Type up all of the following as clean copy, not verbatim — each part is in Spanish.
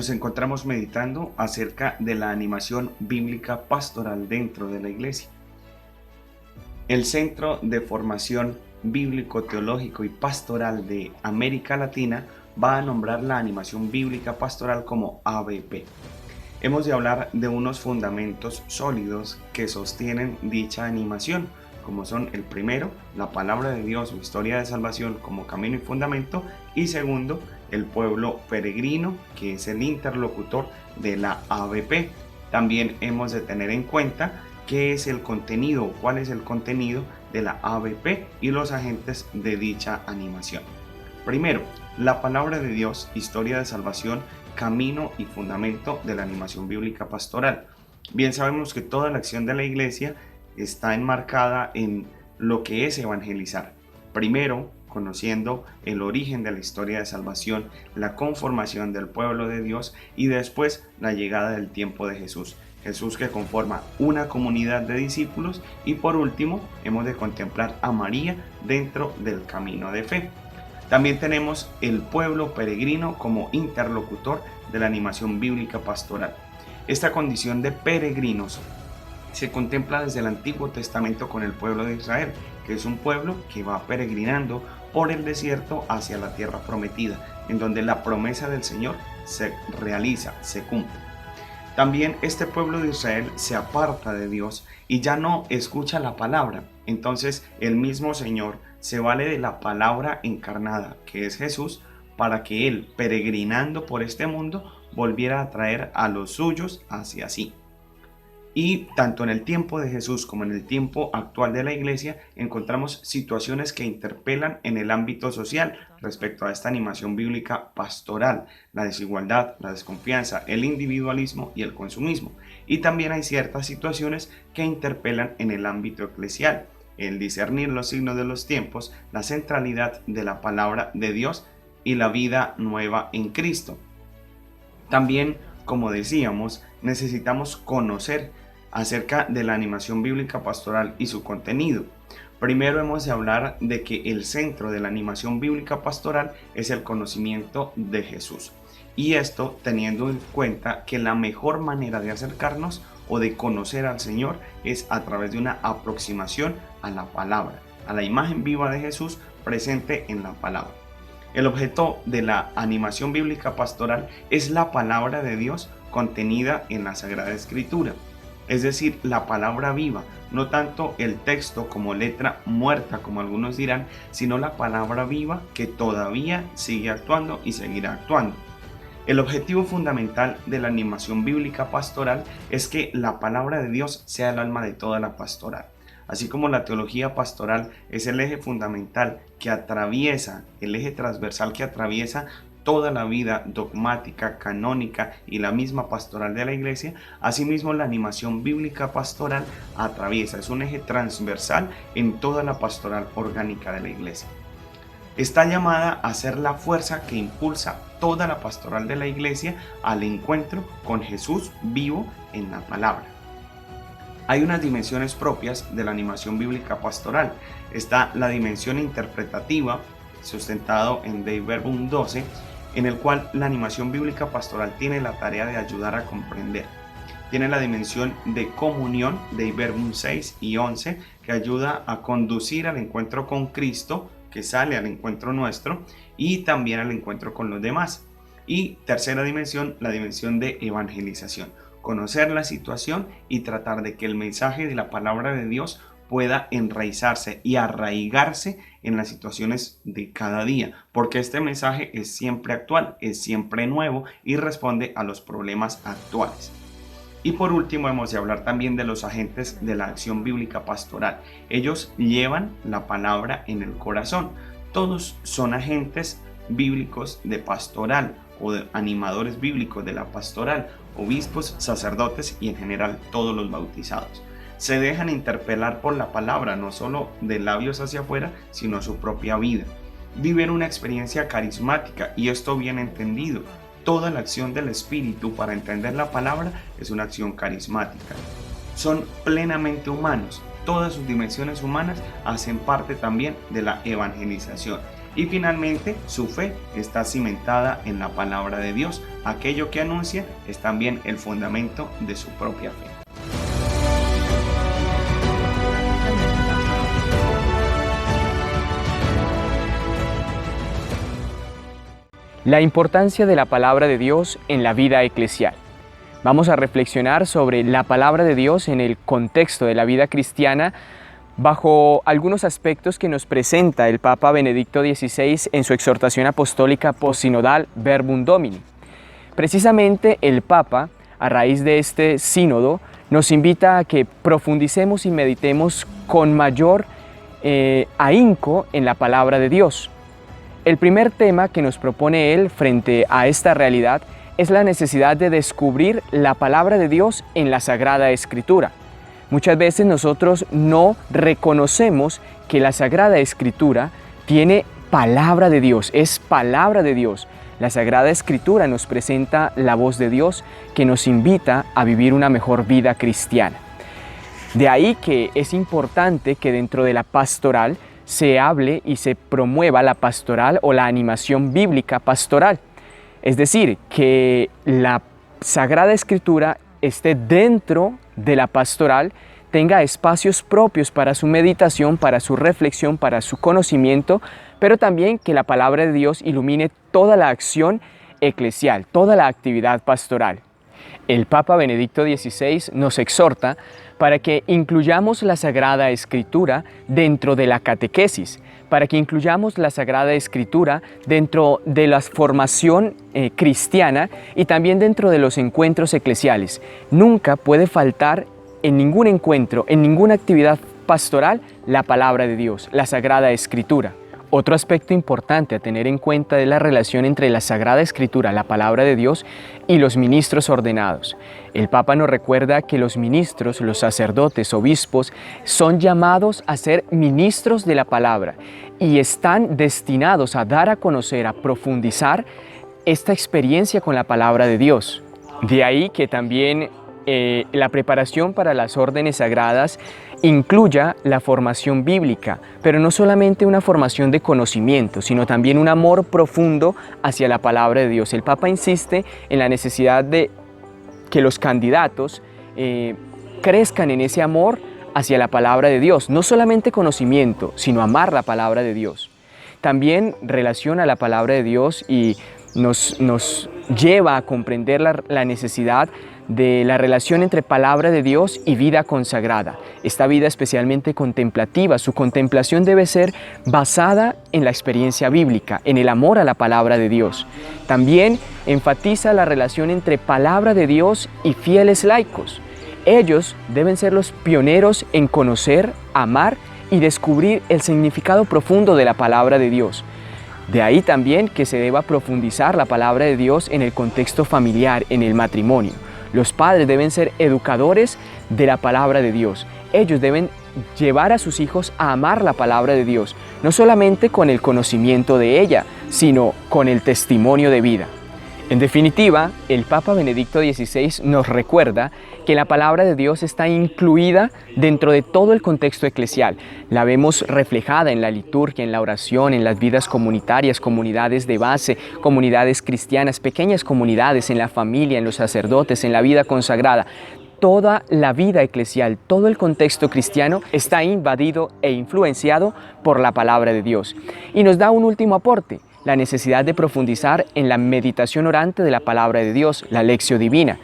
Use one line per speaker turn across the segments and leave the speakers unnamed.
Nos encontramos meditando acerca de la animación bíblica pastoral dentro de la iglesia. El Centro de Formación Bíblico, Teológico y Pastoral de América Latina va a nombrar la animación bíblica pastoral como ABP. Hemos de hablar de unos fundamentos sólidos que sostienen dicha animación, como son el primero, la palabra de Dios o historia de salvación como camino y fundamento, y segundo, el pueblo peregrino, que es el interlocutor de la ABP. También hemos de tener en cuenta qué es el contenido, cuál es el contenido de la ABP y los agentes de dicha animación. Primero, la palabra de Dios, historia de salvación, camino y fundamento de la animación bíblica pastoral. Bien sabemos que toda la acción de la iglesia está enmarcada en lo que es evangelizar. Primero, conociendo el origen de la historia de salvación, la conformación del pueblo de Dios y después la llegada del tiempo de Jesús. Jesús que conforma una comunidad de discípulos y por último hemos de contemplar a María dentro del camino de fe. También tenemos el pueblo peregrino como interlocutor de la animación bíblica pastoral. Esta condición de peregrinos se contempla desde el Antiguo Testamento con el pueblo de Israel, que es un pueblo que va peregrinando por el desierto hacia la tierra prometida, en donde la promesa del Señor se realiza, se cumple. También este pueblo de Israel se aparta de Dios y ya no escucha la palabra. Entonces el mismo Señor se vale de la palabra encarnada, que es Jesús, para que Él, peregrinando por este mundo, volviera a traer a los suyos hacia sí. Y tanto en el tiempo de Jesús como en el tiempo actual de la iglesia encontramos situaciones que interpelan en el ámbito social respecto a esta animación bíblica pastoral, la desigualdad, la desconfianza, el individualismo y el consumismo. Y también hay ciertas situaciones que interpelan en el ámbito eclesial, el discernir los signos de los tiempos, la centralidad de la palabra de Dios y la vida nueva en Cristo. También, como decíamos, necesitamos conocer acerca de la animación bíblica pastoral y su contenido. Primero hemos de hablar de que el centro de la animación bíblica pastoral es el conocimiento de Jesús. Y esto teniendo en cuenta que la mejor manera de acercarnos o de conocer al Señor es a través de una aproximación a la palabra, a la imagen viva de Jesús presente en la palabra. El objeto de la animación bíblica pastoral es la palabra de Dios contenida en la Sagrada Escritura, es decir, la palabra viva, no tanto el texto como letra muerta, como algunos dirán, sino la palabra viva que todavía sigue actuando y seguirá actuando. El objetivo fundamental de la animación bíblica pastoral es que la palabra de Dios sea el alma de toda la pastoral. Así como la teología pastoral es el eje fundamental que atraviesa, el eje transversal que atraviesa toda la vida dogmática, canónica y la misma pastoral de la iglesia, asimismo la animación bíblica pastoral atraviesa, es un eje transversal en toda la pastoral orgánica de la iglesia. Está llamada a ser la fuerza que impulsa toda la pastoral de la iglesia al encuentro con Jesús vivo en la palabra. Hay unas dimensiones propias de la animación bíblica pastoral. Está la dimensión interpretativa, sustentado en Dei Verbum 12, en el cual la animación bíblica pastoral tiene la tarea de ayudar a comprender. Tiene la dimensión de comunión, Dei Verbum 6 y 11, que ayuda a conducir al encuentro con Cristo, que sale al encuentro nuestro, y también al encuentro con los demás. Y tercera dimensión, la dimensión de evangelización. Conocer la situación y tratar de que el mensaje de la palabra de Dios pueda enraizarse y arraigarse en las situaciones de cada día, porque este mensaje es siempre actual, es siempre nuevo y responde a los problemas actuales. Y por último hemos de hablar también de los agentes de la acción bíblica pastoral. Ellos llevan la palabra en el corazón. Todos son agentes bíblicos de pastoral o de animadores bíblicos de la pastoral, obispos, sacerdotes y en general todos los bautizados. Se dejan interpelar por la palabra, no solo de labios hacia afuera, sino su propia vida. Viven una experiencia carismática y esto bien entendido. Toda la acción del Espíritu para entender la palabra es una acción carismática. Son plenamente humanos. Todas sus dimensiones humanas hacen parte también de la evangelización. Y finalmente, su fe está cimentada en la palabra de Dios. Aquello que anuncia es también el fundamento de su propia fe.
La importancia de la palabra de Dios en la vida eclesial. Vamos a reflexionar sobre la palabra de Dios en el contexto de la vida cristiana bajo algunos aspectos que nos presenta el Papa Benedicto XVI en su exhortación apostólica postsinodal Verbum Domini. Precisamente el Papa, a raíz de este sínodo, nos invita a que profundicemos y meditemos con mayor ahínco en la palabra de Dios. El primer tema que nos propone él frente a esta realidad es la necesidad de descubrir la palabra de Dios en la Sagrada Escritura. Muchas veces nosotros no reconocemos que la Sagrada Escritura tiene palabra de Dios, es palabra de Dios. La Sagrada Escritura nos presenta la voz de Dios que nos invita a vivir una mejor vida cristiana. De ahí que es importante que dentro de la pastoral se hable y se promueva la pastoral o la animación bíblica pastoral. Es decir, que la Sagrada Escritura esté dentro de la pastoral, tenga espacios propios para su meditación, para su reflexión, para su conocimiento, pero también que la palabra de Dios ilumine toda la acción eclesial, toda la actividad pastoral. El Papa Benedicto XVI nos exhorta para que incluyamos la Sagrada Escritura dentro de la catequesis, para que incluyamos la Sagrada Escritura dentro de la formación cristiana y también dentro de los encuentros eclesiales. Nunca puede faltar en ningún encuentro, en ninguna actividad pastoral, la palabra de Dios, la Sagrada Escritura. Otro aspecto importante a tener en cuenta es la relación entre la Sagrada Escritura, la palabra de Dios, y los ministros ordenados. El Papa nos recuerda que los ministros, los sacerdotes, obispos, son llamados a ser ministros de la palabra y están destinados a dar a conocer, a profundizar esta experiencia con la palabra de Dios. De ahí que también la preparación para las órdenes sagradas incluya la formación bíblica, pero no solamente una formación de conocimiento, sino también un amor profundo hacia la palabra de Dios. El Papa insiste en la necesidad de que los candidatos crezcan en ese amor hacia la palabra de Dios, no solamente conocimiento, sino amar la palabra de Dios. También relaciona la palabra de Dios y nos lleva a comprender la necesidad de la relación entre palabra de Dios y vida consagrada. Esta vida especialmente contemplativa, su contemplación debe ser basada en la experiencia bíblica, en el amor a la palabra de Dios. También enfatiza la relación entre palabra de Dios y fieles laicos. Ellos deben ser los pioneros en conocer, amar y descubrir el significado profundo de la palabra de Dios. De ahí también que se deba profundizar la palabra de Dios en el contexto familiar, en el matrimonio. Los padres deben ser educadores de la palabra de Dios. Ellos deben llevar a sus hijos a amar la palabra de Dios, no solamente con el conocimiento de ella, sino con el testimonio de vida. En definitiva, el Papa Benedicto XVI nos recuerda que la palabra de Dios está incluida dentro de todo el contexto eclesial. La vemos reflejada en la liturgia, en la oración, en las vidas comunitarias, comunidades de base, comunidades cristianas, pequeñas comunidades, en la familia, en los sacerdotes, en la vida consagrada. Toda la vida eclesial, todo el contexto cristiano está invadido e influenciado por la palabra de Dios. Y nos da un último aporte: la necesidad de profundizar en la meditación orante de la palabra de Dios, la Lectio Divina.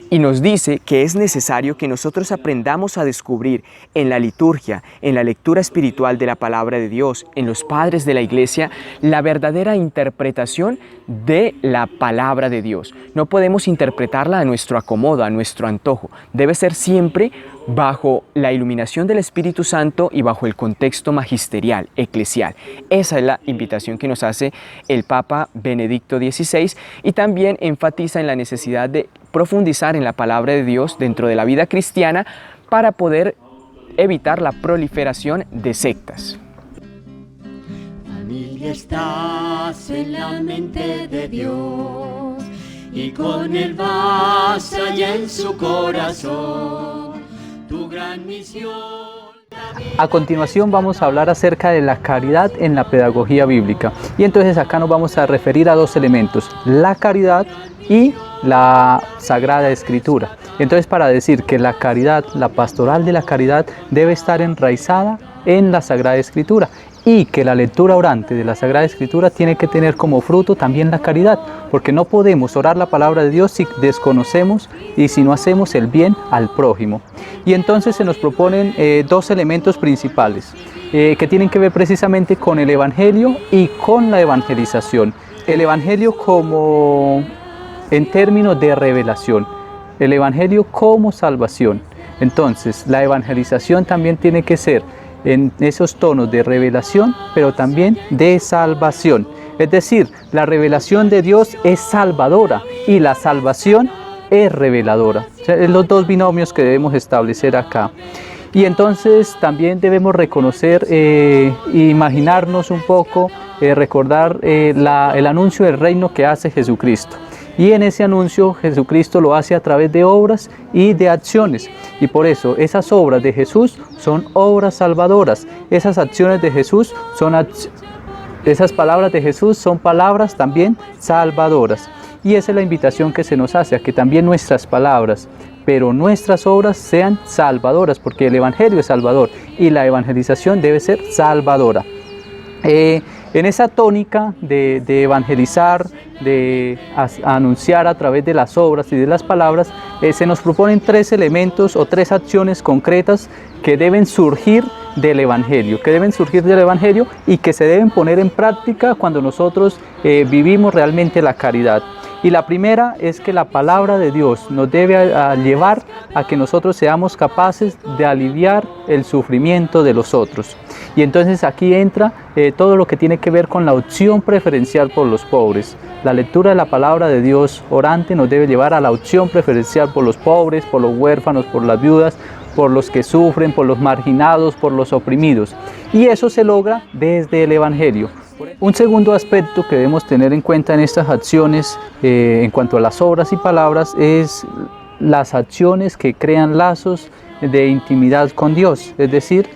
Y nos dice que es necesario que nosotros aprendamos a descubrir en la liturgia, en la lectura espiritual de la palabra de Dios, en los padres de la Iglesia, la verdadera interpretación de la palabra de Dios. No podemos interpretarla a nuestro acomodo, a nuestro antojo. Debe ser siempre bajo la iluminación del Espíritu Santo y bajo el contexto magisterial, eclesial. Esa es la invitación que nos hace el Papa Benedicto XVI, y también enfatiza en la necesidad de profundizar en la palabra de Dios dentro de la vida cristiana para poder evitar la proliferación de sectas.
Familia, estás en la mente de Dios y con Él vas allá en su corazón. Tu gran misión la
A continuación vamos a hablar acerca de la caridad en la pedagogía bíblica. Y entonces acá nos vamos a referir a dos elementos, la caridad y la Sagrada Escritura. Entonces, para decir que la caridad, la pastoral de la caridad debe estar enraizada en la Sagrada Escritura y que la lectura orante de la Sagrada Escritura tiene que tener como fruto también la caridad, porque no podemos orar la palabra de Dios si desconocemos y si no hacemos el bien al prójimo. Y entonces se nos proponen dos elementos principales que tienen que ver precisamente con el Evangelio y con la evangelización. El Evangelio como en términos de revelación, el Evangelio como salvación. Entonces, la evangelización también tiene que ser en esos tonos de revelación, pero también de salvación. Es decir, la revelación de Dios es salvadora y la salvación es reveladora. O sea, los dos binomios que debemos establecer acá. Y entonces también debemos reconocer, imaginarnos un poco, recordar el anuncio del reino que hace Jesucristo. Y en ese anuncio Jesucristo lo hace a través de obras y de acciones. Y por eso esas obras de Jesús son obras salvadoras. Esas acciones de Jesús esas palabras de Jesús son palabras también salvadoras. Y esa es la invitación que se nos hace, a que también nuestras palabras, pero nuestras obras sean salvadoras, porque el Evangelio es salvador y la evangelización debe ser salvadora. En esa tónica de evangelizar, de anunciar a través de las obras y de las palabras, se nos proponen tres elementos o tres acciones concretas que deben surgir del Evangelio, y que se deben poner en práctica cuando nosotros vivimos realmente la caridad. Y la primera es que la palabra de Dios nos debe llevar a que nosotros seamos capaces de aliviar el sufrimiento de los otros. Y entonces aquí entra todo lo que tiene que ver con la opción preferencial por los pobres. La lectura de la palabra de Dios orante nos debe llevar a la opción preferencial por los pobres, por los huérfanos, por las viudas, por los que sufren, por los marginados, por los oprimidos. Y eso se logra desde el Evangelio. Un segundo aspecto que debemos tener en cuenta en estas acciones, en cuanto a las obras y palabras, es las acciones que crean lazos de intimidad con Dios. Es decir,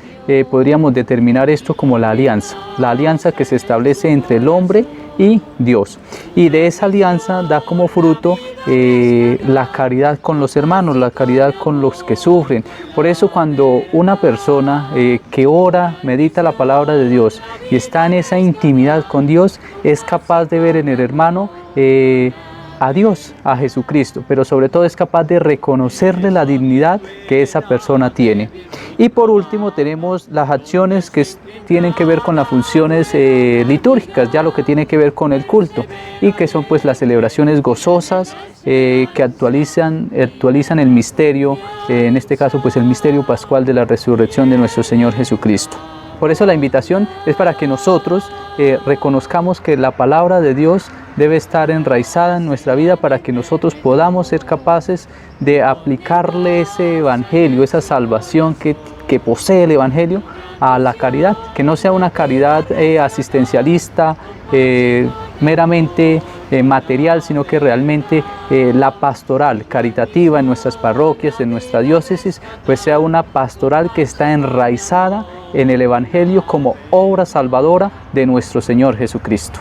podríamos determinar esto como la alianza que se establece entre el hombre y Dios. Y de esa alianza da como fruto la caridad con los hermanos, la caridad con los que sufren. Por eso cuando una persona que ora, medita la palabra de Dios y está en esa intimidad con Dios, es capaz de ver en el hermano a Dios, a Jesucristo, pero sobre todo es capaz de reconocerle la dignidad que esa persona tiene. Y por último tenemos las acciones que tienen que ver con las funciones litúrgicas, ya lo que tiene que ver con el culto, y que son pues las celebraciones gozosas que actualizan el misterio, en este caso pues el misterio pascual de la resurrección de nuestro Señor Jesucristo. Por eso la invitación es para que nosotros reconozcamos que la palabra de Dios debe estar enraizada en nuestra vida para que nosotros podamos ser capaces de aplicarle ese evangelio, esa salvación que posee el evangelio a la caridad, que no sea una caridad asistencialista, meramente material, sino que realmente la pastoral caritativa en nuestras parroquias, en nuestra diócesis, pues sea una pastoral que está enraizada en el Evangelio como obra salvadora de nuestro Señor Jesucristo.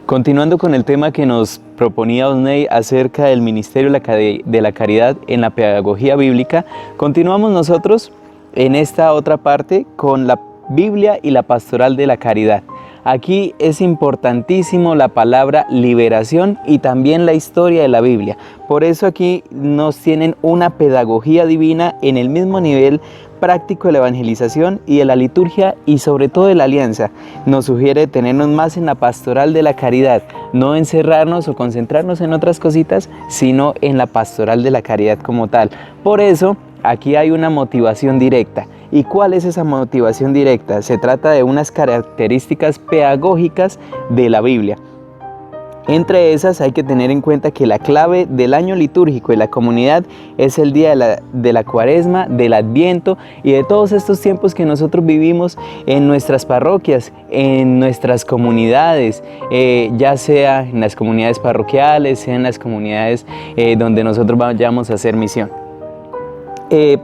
Continuando con el tema que nos proponía Osney acerca del ministerio de la caridad en la pedagogía bíblica, continuamos nosotros en esta otra parte con la Biblia y la pastoral de la caridad. Aquí es importantísimo la palabra liberación y también la historia de la Biblia. Por eso aquí nos tienen una pedagogía divina en el mismo nivel práctico de la evangelización y de la liturgia y sobre todo de la alianza. Nos sugiere tenernos más en la pastoral de la caridad, no encerrarnos o concentrarnos en otras cositas, sino en la pastoral de la caridad como tal. Por eso aquí hay una motivación directa. ¿Y cuál es esa motivación directa? Se trata de unas características pedagógicas de la Biblia. Entre esas hay que tener en cuenta que la clave del año litúrgico de la comunidad es el día de la Cuaresma, del Adviento y de todos estos tiempos que nosotros vivimos en nuestras parroquias, en nuestras comunidades, ya sea en las comunidades parroquiales, sea en las comunidades donde nosotros vayamos a hacer misión.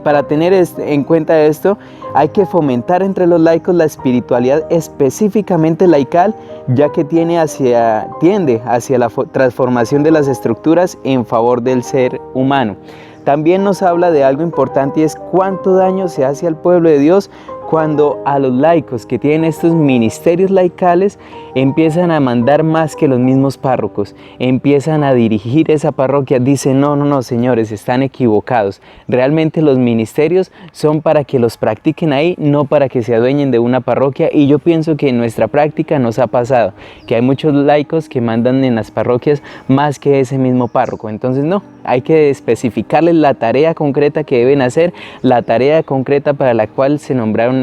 Para tener en cuenta esto, hay que fomentar entre los laicos la espiritualidad específicamente laical, ya que tiende hacia la transformación de las estructuras en favor del ser humano. También nos habla de algo importante y es cuánto daño se hace al pueblo de Dios cuando a los laicos que tienen estos ministerios laicales empiezan a mandar más que los mismos párrocos, empiezan a dirigir esa parroquia. Dicen, no, señores, están equivocados. Realmente los ministerios son para que los practiquen ahí, no para que se adueñen de una parroquia. Y yo pienso que en nuestra práctica nos ha pasado, que hay muchos laicos que mandan en las parroquias más que ese mismo párroco. Entonces no, hay que especificarles la tarea concreta que deben hacer, la tarea concreta para la cual se nombraron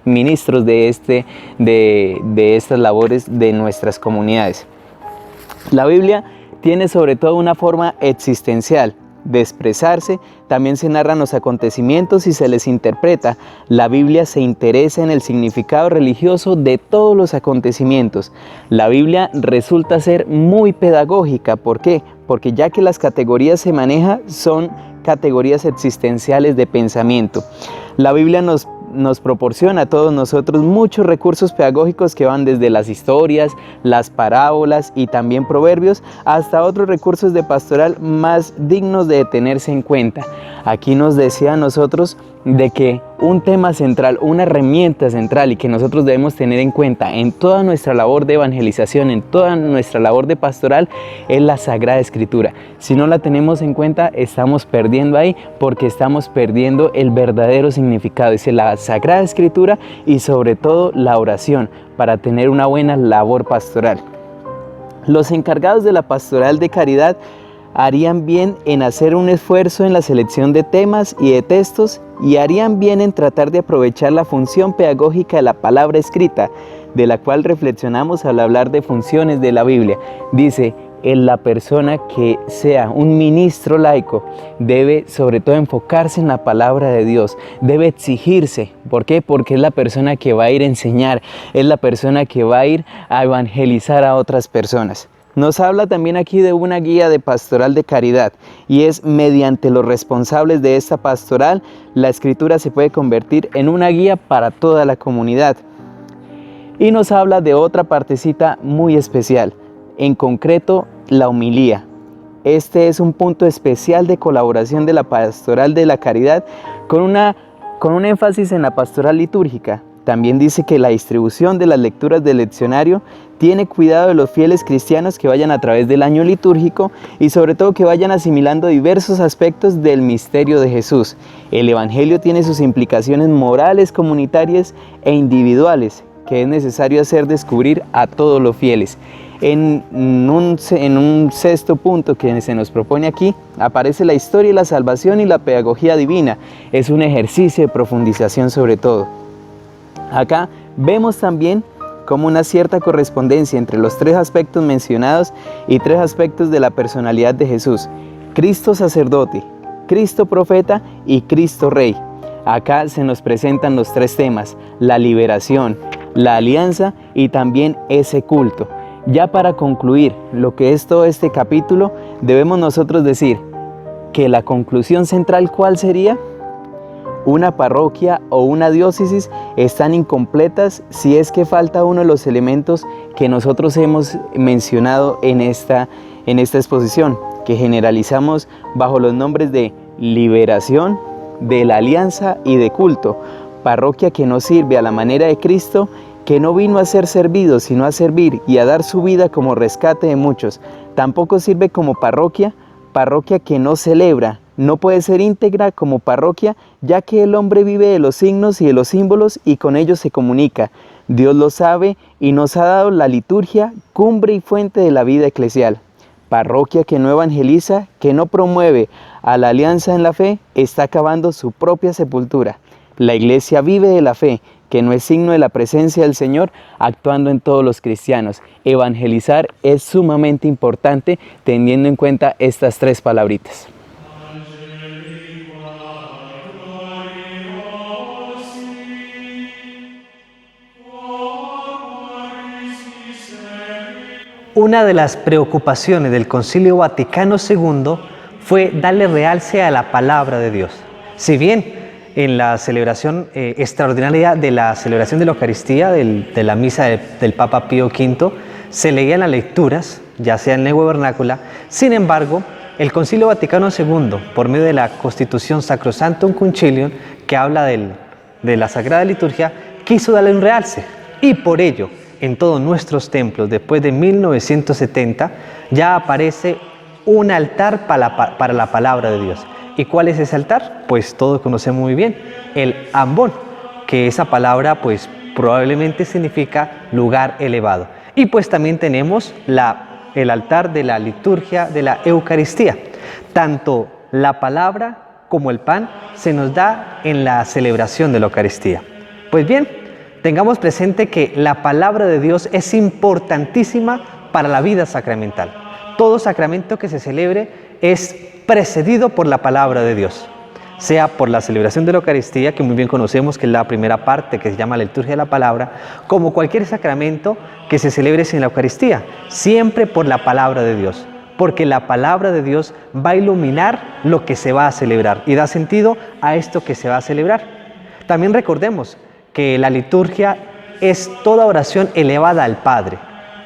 ministros de estas labores de nuestras comunidades. La Biblia tiene sobre todo una forma existencial de expresarse, también se narran los acontecimientos y se les interpreta. La Biblia se interesa en el significado religioso de todos los acontecimientos. La Biblia resulta ser muy pedagógica. ¿Por qué? Porque ya que las categorías se manejan son categorías existenciales de pensamiento. La Biblia nos proporciona a todos nosotros muchos recursos pedagógicos que van desde las historias, las parábolas y también proverbios, hasta otros recursos de pastoral más dignos de tenerse en cuenta. Aquí nos decía a nosotros de que un tema central, una herramienta central y que nosotros debemos tener en cuenta en toda nuestra labor de evangelización, en toda nuestra labor de pastoral, es la Sagrada Escritura. Si no la tenemos en cuenta, estamos perdiendo ahí, porque estamos perdiendo el verdadero significado. Es la Sagrada Escritura y sobre todo la oración para tener una buena labor pastoral. Los encargados de la pastoral de caridad harían bien en hacer un esfuerzo en la selección de temas y de textos, y harían bien en tratar de aprovechar la función pedagógica de la palabra escrita, de la cual reflexionamos al hablar de funciones de la Biblia. Dice, en la persona que sea un ministro laico debe sobre todo enfocarse en la palabra de Dios, debe exigirse. ¿Por qué? Porque es la persona que va a ir a enseñar, es la persona que va a ir a evangelizar a otras personas. Nos habla también aquí de una guía de pastoral de caridad, y es mediante los responsables de esta pastoral, la Escritura se puede convertir en una guía para toda la comunidad. Y nos habla de otra partecita muy especial, en concreto la homilía. Este es un punto especial de colaboración de la pastoral de la caridad con un énfasis en la pastoral litúrgica. También dice que la distribución de las lecturas del leccionario tiene cuidado de los fieles cristianos que vayan a través del año litúrgico y sobre todo que vayan asimilando diversos aspectos del misterio de Jesús. El Evangelio tiene sus implicaciones morales, comunitarias e individuales que es necesario hacer descubrir a todos los fieles. En un sexto punto que se nos propone aquí, aparece la historia y la salvación y la pedagogía divina. Es un ejercicio de profundización sobre todo. Acá vemos también como una cierta correspondencia entre los tres aspectos mencionados y tres aspectos de la personalidad de Jesús: Cristo sacerdote, Cristo profeta y Cristo rey. Acá se nos presentan los tres temas: la liberación, la alianza y también ese culto. Ya para concluir lo que es todo este capítulo, debemos nosotros decir que la conclusión central, ¿cuál sería? Una parroquia o una diócesis están incompletas si es que falta uno de los elementos que nosotros hemos mencionado en esta exposición, que generalizamos bajo los nombres de liberación, de la alianza y de culto. Parroquia que no sirve a la manera de Cristo, que no vino a ser servido, sino a servir y a dar su vida como rescate de muchos. Tampoco sirve como parroquia que no celebra. No puede ser íntegra como parroquia, ya que el hombre vive de los signos y de los símbolos y con ellos se comunica. Dios lo sabe y nos ha dado la liturgia, cumbre y fuente de la vida eclesial. Parroquia que no evangeliza, que no promueve a la alianza en la fe, está acabando su propia sepultura. La Iglesia vive de la fe, que no es signo de la presencia del Señor actuando en todos los cristianos. Evangelizar es sumamente importante teniendo en cuenta estas tres palabritas.
Una de las preocupaciones del Concilio Vaticano II fue darle realce a la palabra de Dios. Si bien en la celebración extraordinaria de la celebración de la Eucaristía, de la misa del Papa Pío V, se leían las lecturas, ya sea en lengua vernácula. Sin embargo, el Concilio Vaticano II, por medio de la Constitución Sacrosanctum Concilium, que habla de la Sagrada Liturgia, quiso darle un realce, y por ello, en todos nuestros templos, después de 1970, ya aparece un altar para la palabra de Dios. ¿Y cuál es ese altar? Pues todos conocemos muy bien, el ambón, que esa palabra pues probablemente significa lugar elevado. Y pues también tenemos el altar de la liturgia de la Eucaristía. Tanto la palabra como el pan se nos da en la celebración de la Eucaristía. Pues bien, tengamos presente que la palabra de Dios es importantísima para la vida sacramental. Todo sacramento que se celebre es precedido por la palabra de Dios, sea por la celebración de la Eucaristía, que muy bien conocemos que es la primera parte que se llama la liturgia de la palabra, como cualquier sacramento que se celebre sin la Eucaristía, siempre por la palabra de Dios, porque la palabra de Dios va a iluminar lo que se va a celebrar y da sentido a esto que se va a celebrar. También recordemos que la liturgia es toda oración elevada al Padre,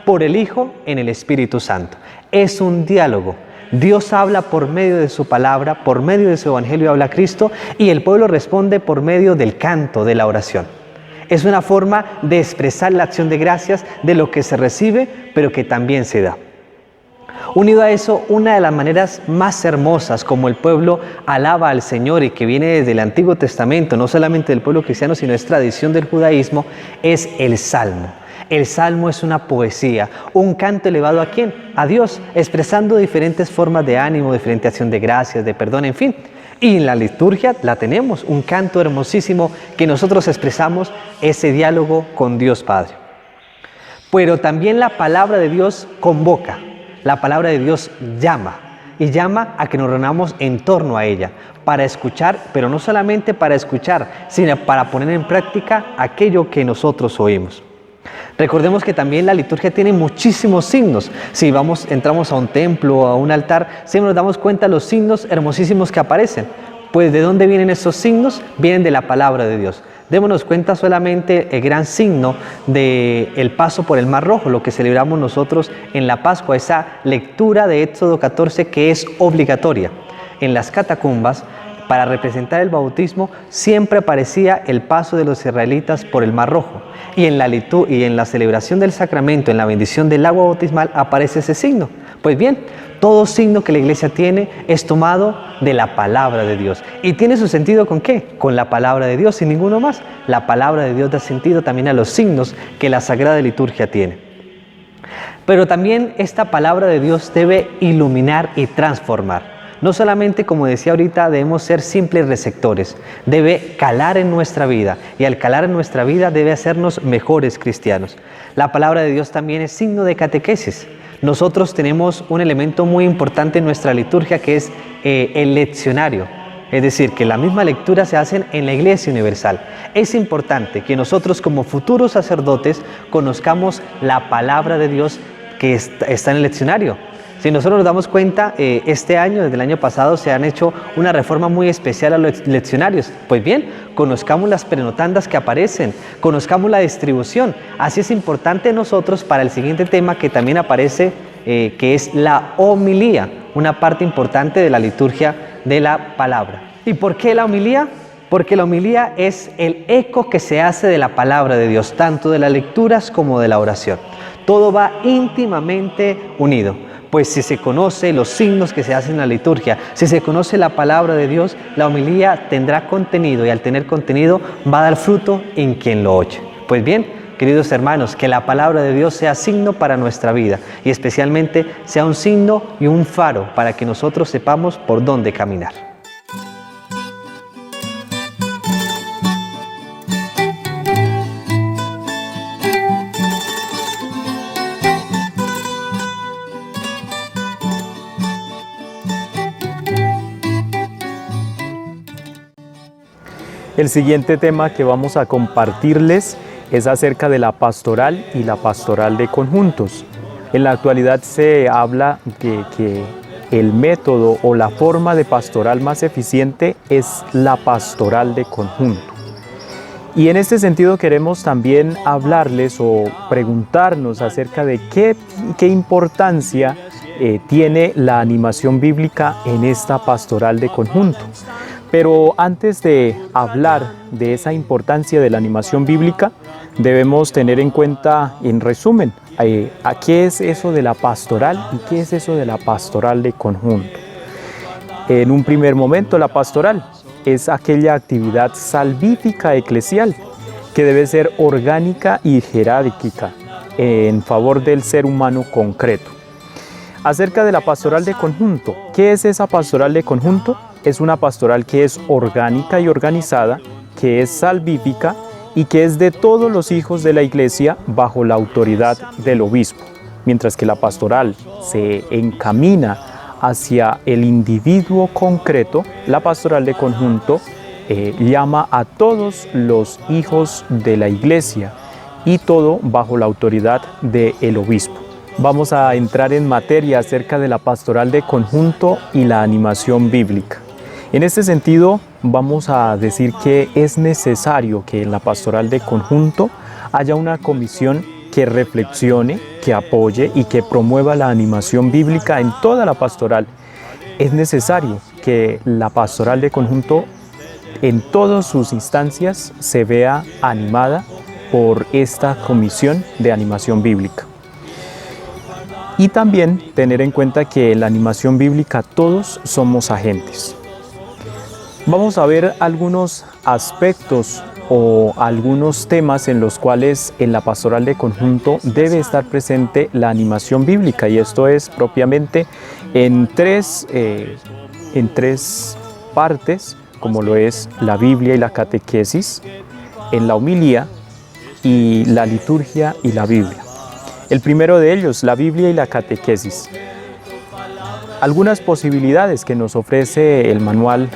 por el Hijo en el Espíritu Santo. Es un diálogo. Dios habla por medio de su palabra, por medio de su evangelio habla Cristo, y el pueblo responde por medio del canto, de la oración. Es una forma de expresar la acción de gracias de lo que se recibe, pero que también se da. Unido a eso, una de las maneras más hermosas como el pueblo alaba al Señor y que viene desde el Antiguo Testamento, no solamente del pueblo cristiano, sino es tradición del judaísmo, es el Salmo. El Salmo es una poesía, un canto elevado ¿a quién? A Dios, expresando diferentes formas de ánimo, diferente acción de gracias, de perdón, en fin. Y en la liturgia la tenemos, un canto hermosísimo que nosotros expresamos ese diálogo con Dios Padre. Pero también la palabra de Dios convoca, la palabra de Dios llama, y llama a que nos reunamos en torno a ella, para escuchar, pero no solamente para escuchar, sino para poner en práctica aquello que nosotros oímos. Recordemos que también la liturgia tiene muchísimos signos. Si entramos a un templo o a un altar, siempre nos damos cuenta de los signos hermosísimos que aparecen. Pues ¿de dónde vienen esos signos? Vienen de la palabra de Dios. Démonos cuenta solamente el gran signo del paso por el Mar Rojo, lo que celebramos nosotros en la Pascua, esa lectura de Éxodo 14 que es obligatoria. En las catacumbas, para representar el bautismo, siempre aparecía el paso de los israelitas por el Mar Rojo. Y en la celebración del sacramento, en la bendición del agua bautismal, aparece ese signo. Pues bien, todo signo que la Iglesia tiene es tomado de la palabra de Dios. ¿Y tiene su sentido con qué? Con la palabra de Dios, sin ninguno más. La palabra de Dios da sentido también a los signos que la Sagrada Liturgia tiene. Pero también esta palabra de Dios debe iluminar y transformar. No solamente, como decía ahorita, debemos ser simples receptores, debe calar en nuestra vida, y al calar en nuestra vida debe hacernos mejores cristianos. La palabra de Dios también es signo de catequesis. Nosotros tenemos un elemento muy importante en nuestra liturgia que es el leccionario, es decir, que la misma lectura se hace en la Iglesia Universal. Es importante que nosotros como futuros sacerdotes conozcamos la palabra de Dios que está en el leccionario. Si nosotros nos damos cuenta, este año, desde el año pasado, se han hecho una reforma muy especial a los leccionarios. Pues bien, conozcamos las prenotandas que aparecen, conozcamos la distribución. Así es importante nosotros para el siguiente tema que también aparece, que es la homilía, una parte importante de la liturgia de la palabra. ¿Y por qué la homilía? Porque la homilía es el eco que se hace de la palabra de Dios, tanto de las lecturas como de la oración. Todo va íntimamente unido. Pues si se conoce los signos que se hacen en la liturgia, si se conoce la palabra de Dios, la homilía tendrá contenido y al tener contenido va a dar fruto en quien lo oye. Pues bien, queridos hermanos, que la palabra de Dios sea signo para nuestra vida y especialmente sea un signo y un faro para que nosotros sepamos por dónde caminar.
El siguiente tema que vamos a compartirles es acerca de la pastoral y la pastoral de conjuntos. En la actualidad se habla de que el método o la forma de pastoral más eficiente es la pastoral de conjunto. Y en este sentido queremos también hablarles o preguntarnos acerca de qué importancia tiene la animación bíblica en esta pastoral de conjunto. Pero antes de hablar de esa importancia de la animación bíblica, debemos tener en cuenta, en resumen, a qué es eso de la pastoral y qué es eso de la pastoral de conjunto. En un primer momento, la pastoral es aquella actividad salvífica eclesial que debe ser orgánica y jerárquica en favor del ser humano concreto. Acerca de la pastoral de conjunto, ¿qué es esa pastoral de conjunto? Es una pastoral que es orgánica y organizada, que es salvífica y que es de todos los hijos de la iglesia bajo la autoridad del obispo, mientras que la pastoral se encamina hacia el individuo concreto. La pastoral de conjunto llama a todos los hijos de la iglesia y todo bajo la autoridad del obispo. Vamos a entrar en materia acerca de la pastoral de conjunto y la animación bíblica. En este sentido, vamos a decir que es necesario que en la pastoral de conjunto haya una comisión que reflexione, que apoye y que promueva la animación bíblica en toda la pastoral. Es necesario que la pastoral de conjunto en todas sus instancias se vea animada por esta comisión de animación bíblica. Y también tener en cuenta que en la animación bíblica todos somos agentes. Vamos a ver algunos aspectos o algunos temas en los cuales en la pastoral de conjunto debe estar presente la animación bíblica, y esto es propiamente en tres partes, como lo es la Biblia y la catequesis, en la homilía y la liturgia y la Biblia. El primero de ellos, la Biblia y la catequesis. Algunas posibilidades que nos ofrece el manual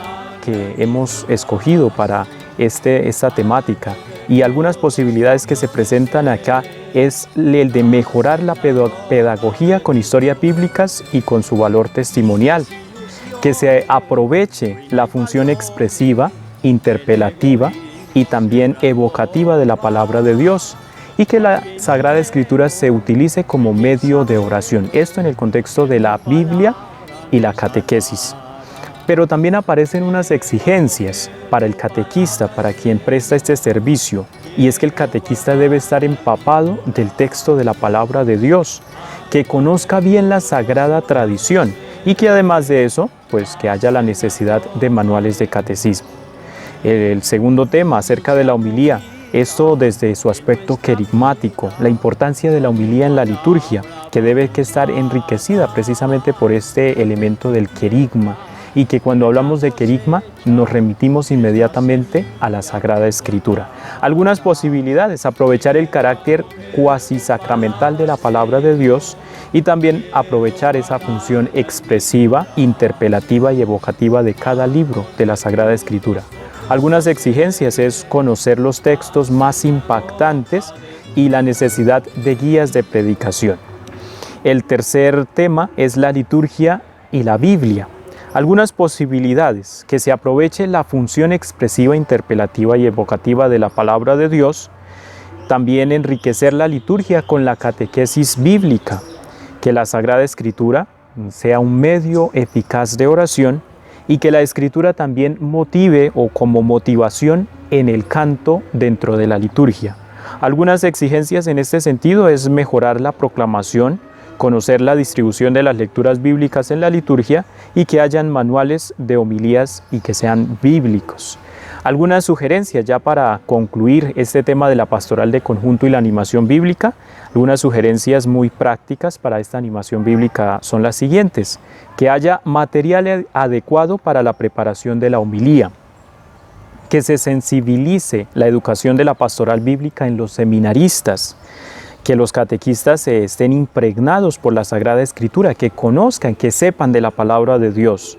que hemos escogido para esta temática, y algunas posibilidades que se presentan acá es el de mejorar la pedagogía con historias bíblicas y con su valor testimonial, que se aproveche la función expresiva, interpelativa y también evocativa de la palabra de Dios, y que la Sagrada Escritura se utilice como medio de oración. Esto en el contexto de la Biblia y la catequesis. Pero también aparecen unas exigencias para el catequista, para quien presta este servicio, y es que el catequista debe estar empapado del texto de la palabra de Dios, que conozca bien la sagrada tradición y que además de eso, pues que haya la necesidad de manuales de catecismo. El segundo tema, acerca de la homilía, esto desde su aspecto querigmático, la importancia de la homilía en la liturgia, que debe estar enriquecida precisamente por este elemento del querigma, y que cuando hablamos de querigma nos remitimos inmediatamente a la Sagrada Escritura. Algunas posibilidades: aprovechar el carácter cuasi sacramental de la palabra de Dios y también aprovechar esa función expresiva, interpelativa y evocativa de cada libro de la Sagrada Escritura. Algunas exigencias es conocer los textos más impactantes y la necesidad de guías de predicación. El tercer tema es la liturgia y la Biblia. Algunas posibilidades: que se aproveche la función expresiva, interpelativa y evocativa de la palabra de Dios. También enriquecer la liturgia con la catequesis bíblica, que la Sagrada Escritura sea un medio eficaz de oración y que la Escritura también motive o como motivación en el canto dentro de la liturgia. Algunas exigencias en este sentido es mejorar la proclamación, conocer la distribución de las lecturas bíblicas en la liturgia y que hayan manuales de homilías y que sean bíblicos. Algunas sugerencias ya para concluir este tema de la pastoral de conjunto y la animación bíblica. Algunas sugerencias muy prácticas para esta animación bíblica son las siguientes: que haya material adecuado para la preparación de la homilía, que se sensibilice la educación de la pastoral bíblica en los seminaristas, que los catequistas estén impregnados por la Sagrada Escritura, que conozcan, que sepan de la palabra de Dios,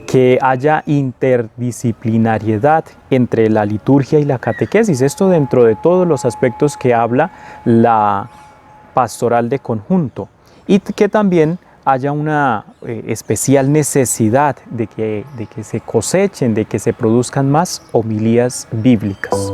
que haya interdisciplinariedad entre la liturgia y la catequesis. Esto dentro de todos los aspectos que habla la pastoral de conjunto, y que también haya una especial necesidad de que se cosechen, de que se produzcan más homilías bíblicas.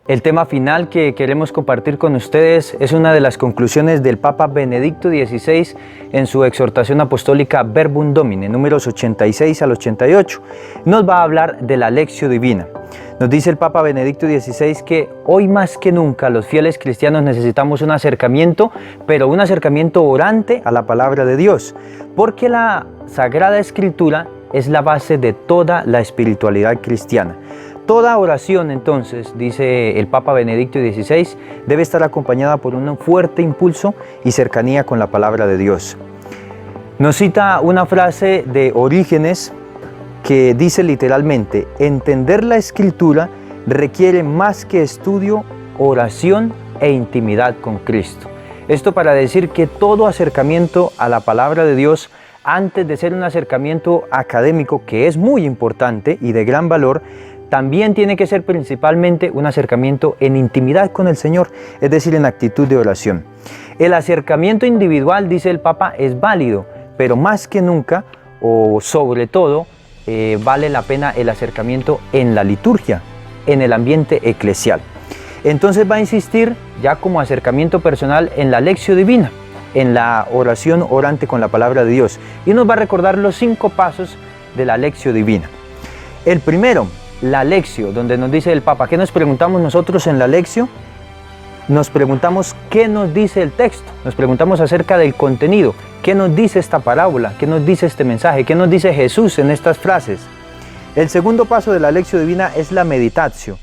El tema final que queremos compartir con ustedes es una de las conclusiones del Papa Benedicto XVI en su exhortación apostólica Verbum Domini, números 86 al 88. Nos va a hablar de la Lectio Divina. Nos dice el Papa Benedicto XVI que hoy más que nunca los fieles cristianos necesitamos un acercamiento, pero un acercamiento orante a la palabra de Dios, porque la Sagrada Escritura es la base de toda la espiritualidad cristiana. Toda oración, entonces, dice el Papa Benedicto XVI, debe estar acompañada por un fuerte impulso y cercanía con la palabra de Dios. Nos cita una frase de Orígenes que dice literalmente: entender la Escritura requiere más que estudio, oración e intimidad con Cristo. Esto para decir que todo acercamiento a la palabra de Dios, antes de ser un acercamiento académico, que es muy importante y de gran valor, también tiene que ser principalmente un acercamiento en intimidad con el Señor, es decir, en actitud de oración. El acercamiento individual, dice el Papa, es válido, pero más que nunca, o sobre todo, vale la pena el acercamiento en la liturgia, en el ambiente eclesial. Entonces va a insistir ya como acercamiento personal en la Lectio Divina, en la oración orante con la palabra de Dios, y nos va a recordar los 5 pasos de la Lectio Divina. El primero, la Lectio, donde nos dice el Papa. ¿Qué nos preguntamos nosotros en la Lectio? Nos preguntamos qué nos dice el texto, nos preguntamos acerca del contenido, qué nos dice esta parábola, qué nos dice este mensaje, qué nos dice Jesús en estas frases. El segundo paso de la Lectio Divina es la meditatio.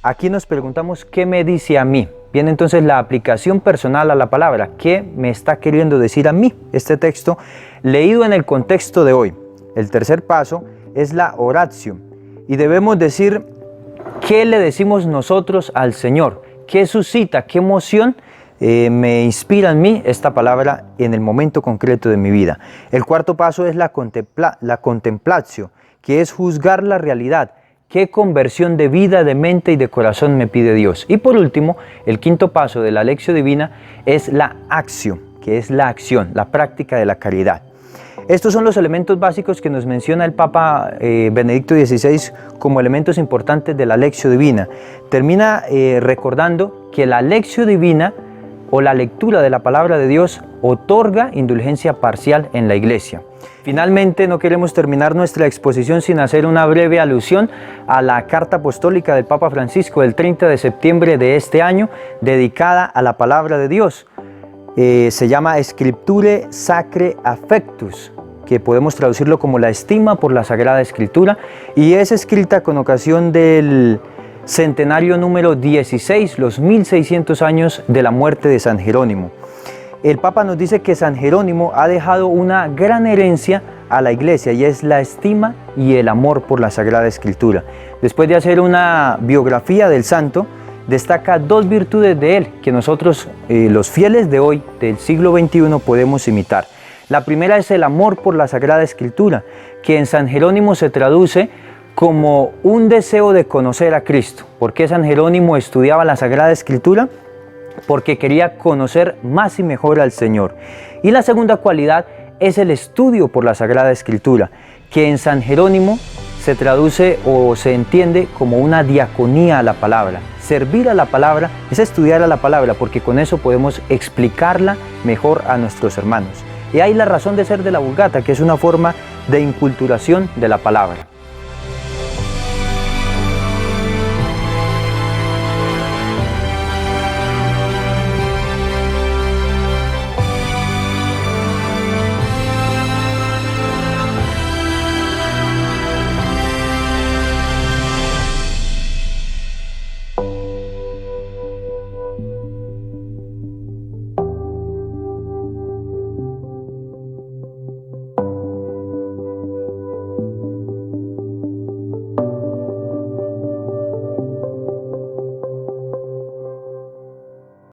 Aquí nos preguntamos qué me dice a mí. Viene entonces la aplicación personal a la palabra. ¿Qué me está queriendo decir a mí este texto leído en el contexto de hoy? El tercer paso es la oratio. Y debemos decir qué le decimos nosotros al Señor, qué suscita, qué emoción me inspira en mí esta palabra en el momento concreto de mi vida. El cuarto paso es la contemplatio, que es juzgar la realidad, qué conversión de vida, de mente y de corazón me pide Dios. Y por último, el quinto paso de la Lectio Divina es la actio, que es la acción, la práctica de la caridad. Estos son los elementos básicos que nos menciona el Papa Benedicto XVI como elementos importantes de la Lectio Divina. Termina recordando que la Lectio Divina o la lectura de la palabra de Dios otorga indulgencia parcial en la Iglesia. Finalmente, no queremos terminar nuestra exposición sin hacer una breve alusión a la carta apostólica del Papa Francisco del 30 de septiembre de este año, dedicada a la palabra de Dios. Se llama Scripturae Sacrae Affectus, que podemos traducirlo como la estima por la Sagrada Escritura, y es escrita con ocasión del centenario número 16, los 1600 años de la muerte de San Jerónimo. El Papa nos dice que San Jerónimo ha dejado una gran herencia a la Iglesia, y es la estima y el amor por la Sagrada Escritura. Después de hacer una biografía del santo, destaca 2 virtudes de él que nosotros, los fieles de hoy, del siglo XXI, podemos imitar. La primera es el amor por la Sagrada Escritura, que en San Jerónimo se traduce como un deseo de conocer a Cristo. ¿Por qué San Jerónimo estudiaba la Sagrada Escritura? Porque quería conocer más y mejor al Señor. Y la segunda cualidad es el estudio por la Sagrada Escritura, que en San Jerónimo se traduce o se entiende como una diaconía a la palabra. Servir a la palabra es estudiar a la palabra, porque con eso podemos explicarla mejor a nuestros hermanos. Y hay la razón de ser de la Vulgata, que es una forma de inculturación de la palabra.